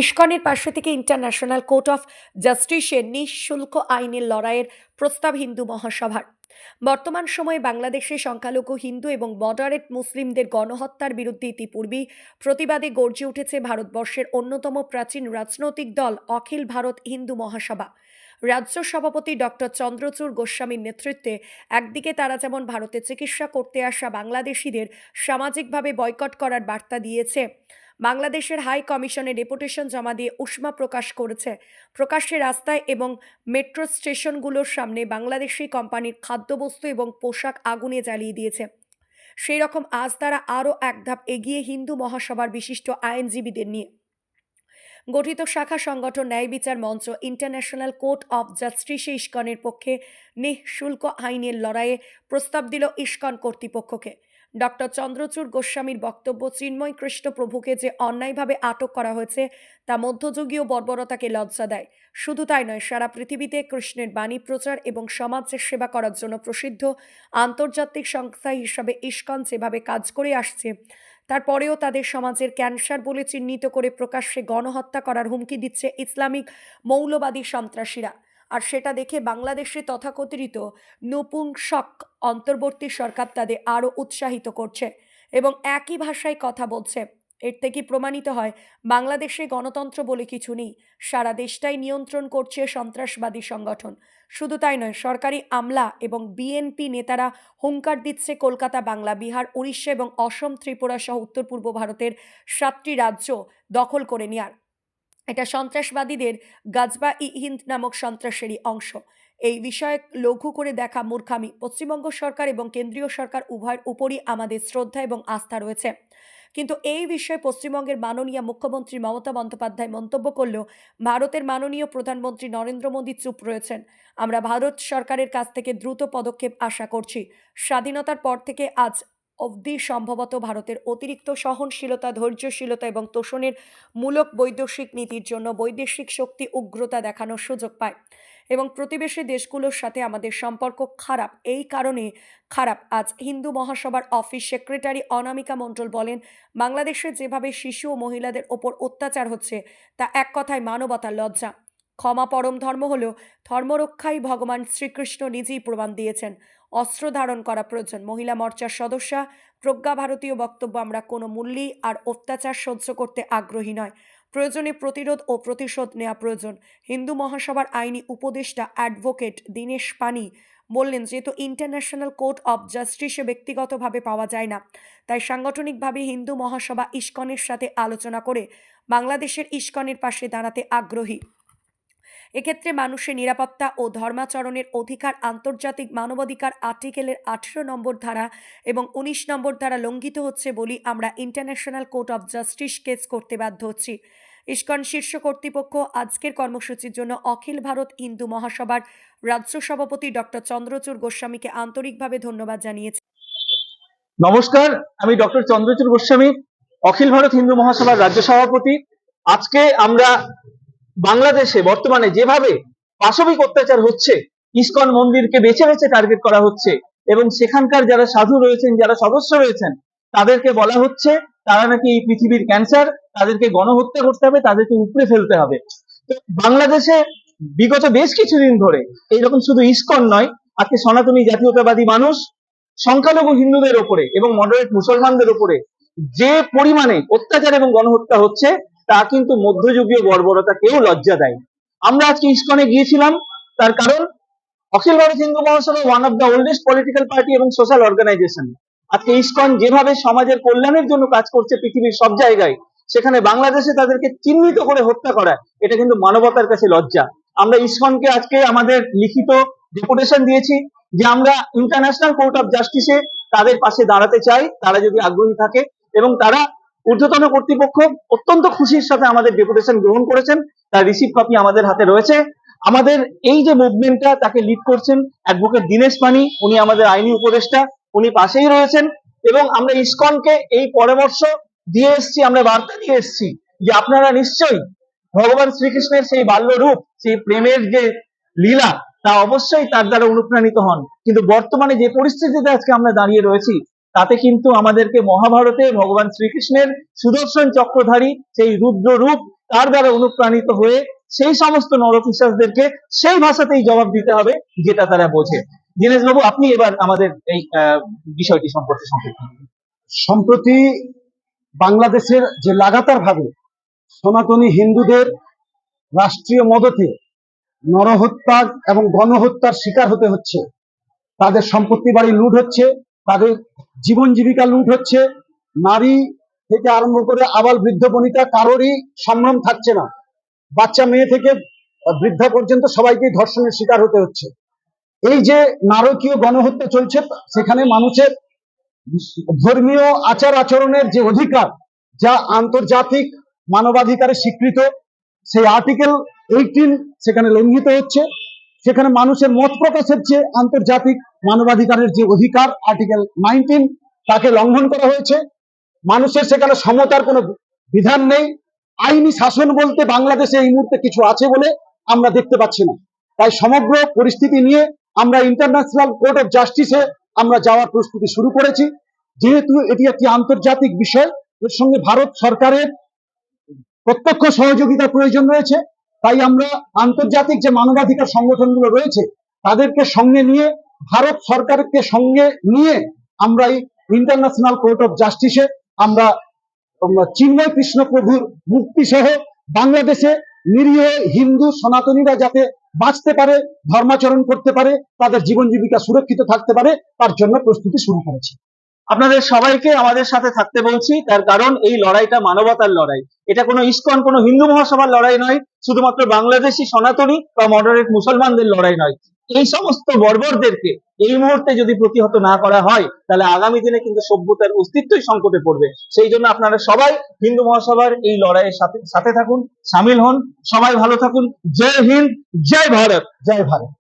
ইস্কনের পাশে থেকে ইন্টারন্যাশনাল কোর্ট অফ জাস্টিসের নিঃশুল্ক আইনের লড়াইয়ের প্রস্তাব হিন্দু মহাসভার। বর্তমান সময়ে বাংলাদেশে সংখ্যালঘু হিন্দু এবং মডারেট মুসলিমদের গণহত্যার বিরুদ্ধে ইতিপূর্বেই প্রতিবাদে গর্জে উঠেছে ভারতবর্ষের অন্যতম প্রাচীন রাজনৈতিক দল অখিল ভারত হিন্দু মহাসভা। রাজ্য সভাপতি ডক্টর চন্দ্রচূড় গোস্বামীর নেতৃত্বে একদিকে তারা যেমন ভারতে চিকিৎসা করতে আসা বাংলাদেশিদের সামাজিকভাবে বয়কট করার বার্তা দিয়েছে, বাংলাদেশের হাই কমিশনে ডেপুটেশন জমা দিয়ে উষ্মা প্রকাশ করেছে। প্রকাশ্যে রাস্তায় এবং মেট্রো স্টেশনগুলোর সামনে বাংলাদেশি কোম্পানির খাদ্যবস্তু এবং পোশাক আগুনে জ্বালিয়ে দিয়েছে। সেই রকম আজ তারা আরও এক ধাপ এগিয়ে হিন্দু মহাসভার বিশিষ্ট আইনজীবীদের নিয়ে গঠিত শাখা সংগঠন ন্যায় বিচার মঞ্চ ইন্টারন্যাশনাল কোর্ট অফ জাস্টিসে ইস্কনের পক্ষে নিঃশুল্ক আইনের লড়াইয়ে প্রস্তাব দিল ইস্কন কর্তৃপক্ষকে। ডক্টর চন্দ্রচূড় গোস্বামীর বক্তব্য, চিন্ময় কৃষ্ণ প্রভুকে যে অন্যায়ভাবে আটক করা হয়েছে তা মধ্যযুগীয় বর্বরতাকে লজ্জা দেয়। শুধু তাই নয়, সারা পৃথিবীতে কৃষ্ণের বাণী প্রচার এবং সমাজের সেবা করার জন্য প্রসিদ্ধ আন্তর্জাতিক সংস্থা হিসাবে ইস্কন যেভাবে কাজ করে আসছে, তারপরেও তাদের সমাজের ক্যান্সার বলে চিহ্নিত করে প্রকাশ্যে গণহত্যা করার হুমকি দিচ্ছে ইসলামিক মৌলবাদী সন্ত্রাসীরা। আর সেটা দেখে বাংলাদেশে তথাকথিত নপুংসক অন্তর্বর্তী সরকার তাদের আরও উৎসাহিত করছে এবং একই ভাষায় কথা বলছে। এর থেকে প্রমাণিত হয় বাংলাদেশে গণতন্ত্র বলে কিছু নেই, সারা দেশটাই নিয়ন্ত্রণ করছে সন্ত্রাসবাদী সংগঠন। শুধু তাই নয়, সরকারি আমলা এবং বিএনপি নেতারা হুঙ্কার দিচ্ছে কলকাতা, বাংলা, বিহার, উড়িষ্যা এবং অসম, ত্রিপুরা সহ উত্তর পূর্ব ভারতের 7টি রাজ্য দখল করে নেয়ার। এটা সন্ত্রাসবাদীদের গাজবা ই হিন্দ নামক সন্ত্রাসেরই অংশ। এই বিষয়ে লঘু করে দেখা মূর্খামি। পশ্চিমবঙ্গ সরকার এবং কেন্দ্রীয় সরকার উভয়ের উপরই আমাদের শ্রদ্ধা এবং আস্থা রয়েছে, কিন্তু এই বিষয়ে পশ্চিমবঙ্গের মাননীয় মুখ্যমন্ত্রী মমতা বন্দ্যোপাধ্যায় মন্তব্য করলেও ভারতের মাননীয় প্রধানমন্ত্রী নরেন্দ্র মোদী চুপ রয়েছেন। আমরা ভারত সরকারের কাছ থেকে দ্রুত পদক্ষেপ আশা করছি। স্বাধীনতার পর থেকে আজ অবধি সম্ভবত ভারতের অতিরিক্ত সহনশীলতা, ধৈর্যশীলতা এবং তোষণের মূলক বৈদেশিক নীতির জন্য বৈদেশিক শক্তি উগ্রতা দেখানোর সুযোগ পায় এবং প্রতিবেশী দেশগুলোর সাথে আমাদের সম্পর্ক খারাপ। এই কারণে খারাপ। আজ হিন্দু মহাসভার অফিস সেক্রেটারি অনামিকা মণ্ডল বলেন, বাংলাদেশে যেভাবে শিশু ও মহিলাদের ওপর অত্যাচার হচ্ছে তা এক কথায় মানবতার লজ্জা। ক্ষমা পরম ধর্ম হলেও ধর্মরক্ষাই ভগবান শ্রীকৃষ্ণ নিজেই প্রমাণ দিয়েছেন। অস্ত্র ধারণ করা প্রয়োজন। মহিলা মোর্চার সদস্যা প্রজ্ঞা ভারতীয় বক্তব্য, আমরা কোনো মূল্যেই আর অত্যাচার সহ্য করতে আগ্রহী নয়। প্রয়োজনে প্রতিরোধ ও প্রতিশোধ নেওয়া প্রয়োজন। হিন্দু মহাসভার আইনি উপদেষ্টা অ্যাডভোকেট দীনেশ পানি বললেন, যেহেতু ইন্টারন্যাশনাল কোর্ট অফ জাস্টিসে ব্যক্তিগতভাবে পাওয়া যায় না, তাই সাংগঠনিকভাবে হিন্দু মহাসভা ইস্কনের সাথে আলোচনা করে বাংলাদেশের ইস্কনের পাশে দাঁড়াতে আগ্রহী। এক্ষেত্রে মানুষের নিরাপত্তা ও ধর্মাচরণের অধিকার আন্তর্জাতিক মানবাধিকার আর্টিকেলের 18 নম্বর ধারা এবং 19 নম্বর ধারা লঙ্ঘিত হচ্ছে বলেই আমরা international court of justice case করতে বাধ্য হচ্ছি। ইস্কন শীর্ষ কর্তৃপক্ষ আজকের কর্মসূচির জন্য অখিল ভারত হিন্দু মহাসভার রাজ্য সভাপতি ডক্টর চন্দ্রচূড় গোস্বামীকে আন্তরিকভাবে ধন্যবাদ জানিয়েছে। নমস্কার, আমি ডক্টর চন্দ্রচূড় গোস্বামী, অখিল ভারত হিন্দু মহাসভার রাজ্য সভাপতি। আজকে আমরা বাংলাদেশে বর্তমানে যেভাবে পাশবিক অত্যাচার হচ্ছে, ইস্কন মন্দিরকে বেছে বেছে টার্গেট করা হচ্ছে এবং সেখানকার যারা সাধু রয়েছেন, যারা সদস্য রয়েছেন, তাদেরকে বলা হচ্ছে তারা নাকি এই পৃথিবীর ক্যান্সার, তাদেরকে গণহত্যা করতে হবে, তাদেরকে উপড়ে ফেলতে হবে। তো বাংলাদেশে বিগত বেশ কিছুদিন ধরে এইরকম শুধু ইস্কন নয়, আজকে সনাতনী জাতীয়তাবাদী মানুষ সংখ্যালঘু হিন্দুদের ওপরে এবং মডারেট মুসলমানদের ওপরে যে পরিমাণে অত্যাচার এবং গণহত্যা হচ্ছে, তা কিন্তু মধ্যযুগীয় বর্বরতাকেও লজ্জা দেয়। আমরা আজকে ইস্কনে গিয়েছিলাম, তার কারণ অখিল Bharat Hindu Mahasabha one of the oldest political party এবং সোশ্যাল অর্গানাইজেশন। আজকে ইস্কন যেভাবে সমাজের কল্যাণের জন্য কাজ করছে পৃথিবীর সব জায়গায়, সেখানে বাংলাদেশে তাদেরকে চিহ্নিত করে হত্যা করা, এটা কিন্তু মানবতার কাছে লজ্জা। আমরা ইস্কনকে আজকে আমাদের লিখিত ডেপুটেশন দিয়েছি যে আমরা ইন্টারন্যাশনাল কোর্ট অফ জাস্টিসে তাদের পাশে দাঁড়াতে চাই, তারা যদি আগ্রহী থাকে, এবং তারা ঊর্ধ্বতন কর্তৃপক্ষ অত্যন্ত খুশির সাথে আমাদের ডেপুটেশন গ্রহণ করেছেন। তার রিসিভ কপি আমাদের হাতে রয়েছে। আমাদের এই যে মুভমেন্টটা, তাকে লিড করছেন অ্যাডভোকেট দীনেশ পানি, উনি আমাদের আইনি উপদেষ্টা, উনি পাশেই রয়েছেন। এবং আমরা ইস্কনকে এই পরামর্শ দিয়ে এসছি, আমরা বার্তা দিয়ে এসছি যে আপনারা নিশ্চয়ই ভগবান শ্রীকৃষ্ণের সেই বাল্য রূপ, সেই প্রেমের যে লীলা, তা অবশ্যই তার দ্বারা অনুপ্রাণিত হন। কিন্তু বর্তমানে যে পরিস্থিতিতে আজকে আমরা দাঁড়িয়ে রয়েছি, তাতে কিন্তু আমাদেরকে মহাভারতে ভগবান শ্রীকৃষ্ণের সুদর্শন চক্রধারী সেই রুদ্র রূপ তার দ্বারা অনুপ্রাণিত হয়ে সেই সমস্ত নরপিশাচদেরকে সেই ভাষাতেই জবাব দিতে হবে যেটা তারা বোঝে। দীনেশ বাবু, আপনি এবার আমাদের এই বিষয়টি সম্পর্কে সংক্ষেপে বলুন। সম্প্রতি বাংলাদেশের যে লাগাতার ভাবে সনাতনী হিন্দুদের রাষ্ট্রীয় মদতে নরহত্যা এবং গণহত্যার শিকার হতে হচ্ছে, তাদের সম্পত্তি বাড়ি লুট হচ্ছে, তাদের জীবন জীবিকা লুট হচ্ছে, নারী থেকে আরম্ভ করে আবাল বৃদ্ধ বনিতা কারোরই সম্ভ্রম থাকছে না, বাচ্চা মেয়ে থেকে বৃদ্ধা পর্যন্ত সবাইকে ধর্ষণের শিকার হতে হচ্ছে। এই যে নারকীয় গণহত্যা চলছে, সেখানে মানুষের ধর্মীয় আচার আচরণের যে অধিকার, যা আন্তর্জাতিক মানবাধিকারে স্বীকৃত, সেই আর্টিকেল 18 সেখানে লঙ্ঘিত হচ্ছে। সেখানে মানুষের মত প্রকাশের যে আন্তর্জাতিক মানবাধিকারের যে অধিকার আর্টিকেল 19, তাকে লঙ্ঘন করা হয়েছে। মানুষের সেখানে সমতার কোনো বিধান নেই। আইনি শাসন বলতে বাংলাদেশে এই মুহূর্তে কিছু আছে বলে আমরা দেখতে পাচ্ছি না। তাই সমগ্র পরিস্থিতি নিয়ে আমরা ইন্টারন্যাশনাল কোর্ট অফ জাস্টিসে আমরা যাওয়ার প্রস্তুতি শুরু করেছি। যেহেতু এটি একটি আন্তর্জাতিক বিষয়, এর সঙ্গে ভারত সরকারের প্রত্যক্ষ সহযোগিতা প্রয়োজন রয়েছে। তাই আমরা আন্তর্জাতিক যে মানবাধিকার সংগঠনগুলো রয়েছে তাদেরকে সঙ্গে নিয়ে, ভারত সরকারকে সঙ্গে নিয়ে আমরা এই ইন্টারন্যাশনাল কোর্ট অফ জাস্টিসে আমরা চিন্ময় কৃষ্ণ প্রভুর মুক্তি সহ বাংলাদেশে নিরীহ হিন্দু সনাতনীরা যাতে বাঁচতে পারে, ধর্মাচরণ করতে পারে, তাদের জীবন জীবিকা সুরক্ষিত থাকতে পারে, তার জন্য প্রস্তুতি শুরু করেছি। আপনাদের সবাইকে আমাদের সাথে থাকতে বলছি, তার কারণ এই লড়াইটা মানবতার লড়াই। এটা কোনো ইসকন, কোনো হিন্দু মহাসভার লড়াই নয়, শুধুমাত্র বাংলাদেশি সনাতনী বা মডারেট মুসলমানদের লড়াই নয়। এই সমস্ত বর্বরদেরকে এই মুহূর্তে যদি প্রতিহত না করা হয়, তাহলে আগামী দিনে কিন্তু সভ্যতার অস্তিত্বই সংকটে পড়বে। সেই জন্য আপনারা সবাই হিন্দু মহাসভার এই লড়াইয়ের সাথে থাকুন, সামিল হন। সবাই ভালো থাকুন। জয় হিন্দ, জয় ভারত। জয় ভারত।